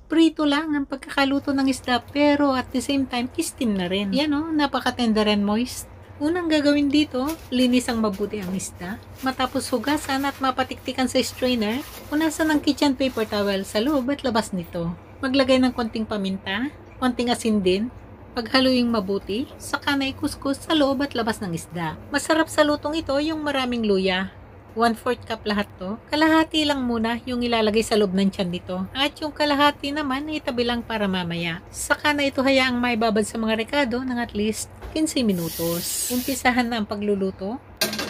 prito lang ang pagkakaluto ng isda pero at the same time, steam na rin. Yan o, napaka-tender and moist. Unang gagawin dito, linis ang mabuti ang isda. Matapos hugasan at mapatiktikan sa strainer, punasan ng kitchen paper towel sa loob at labas nito. Maglagay ng konting paminta, konting asin din, paghaluing mabuti, saka na ikuskus sa loob at labas ng isda. Masarap sa lutong ito yung maraming luya. 1/4 cup lahat to. Kalahati lang muna yung ilalagay sa loob ng tiyan nito. At yung kalahati naman itabi lang para mamaya. Saka na ito hayaang maibabad sa mga rekado ng at least 15 minutos. Umpisahan na ang pagluluto.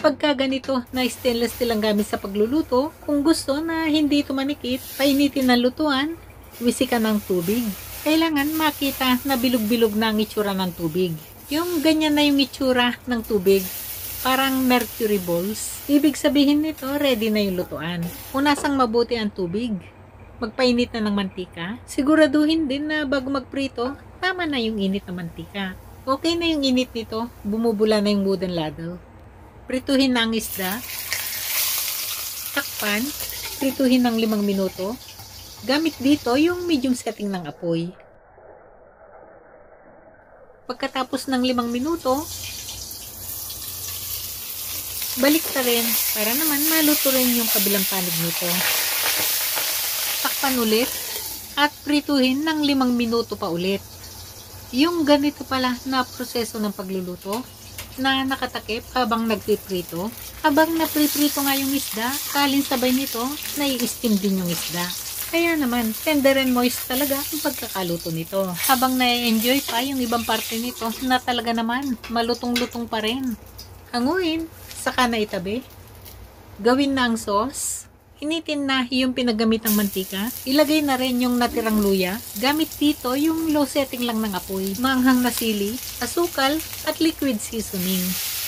Pagka ganito na stainless steel ang gamit sa pagluluto, kung gusto na hindi ito manikit, painitin ng lutuan, wisikan ng tubig. Kailangan makita na bilog-bilog na ang itsura ng tubig. Yung ganyan na yung itsura ng tubig. Parang mercury balls. Ibig sabihin nito, ready na yung lutuan. Punasang mabuti ang tubig. Magpainit na ng mantika. Siguraduhin din na bago magprito, tama na yung init ng mantika. Okay na yung init nito, bumubula na yung wooden ladle. Prituhin na ang isda. Takpan. Prituhin ng 5 minuto. Gamit dito yung medium setting ng apoy. Pagkatapos ng 5 minuto, balik na rin para naman maluto rin yung kabilang panig nito. Takpan ulit at prituhin ng 5 minuto pa ulit. Yung ganito pala na proseso ng pagluluto na nakatakip habang nagpiprito. Habang napriprito nga yung isda, kalin sabay nito, nai-steam din yung isda. Kaya naman, tender and moist talaga ang pagkakaluto nito. Habang na-enjoy pa yung ibang parte nito na talaga naman, malutong-lutong pa rin. Hanguin, saka na itabi. Gawin na ang sauce. Initin na yung pinagamitang mantika. Ilagay na rin yung natirang luya. Gamit dito yung low setting lang ng apoy. Manghang na sili, asukal, at liquid seasoning.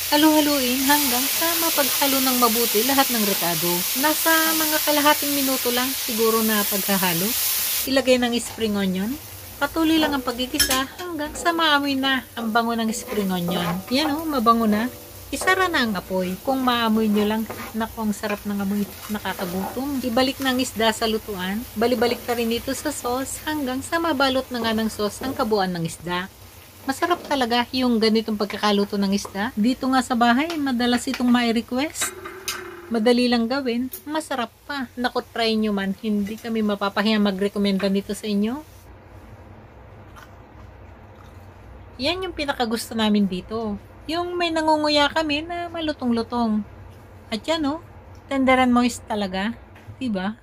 Halu-haluin hanggang sa mapaghalo ng mabuti lahat ng rekado. Nasa mga kalahating minuto lang siguro na paghahalo. Ilagay ng spring onion. Patuloy lang ang pagigisa hanggang sa maamoy na ang bango ng spring onion. Yan o, mabango na. Isara na ang apoy. Kung maamoy nyo lang, naku, ang sarap ng amoy, nakakagutom. Ibalik na ang isda sa lutuan. Balibalik ka rin ito sa sauce hanggang sa mabalot na nga ng sauce ang kabuuan ng isda. Masarap talaga yung ganitong pagkakaluto ng isda. Dito nga sa bahay, madalas itong mai-request. Madali lang gawin, masarap pa. Naku, try nyo man. Hindi kami mapapahiya mag-recommenda nito sa inyo. Yan yung pinakagusto namin dito. Yung may nangunguya kami na malutong-lutong. At yan o, tender and moist talaga. Diba?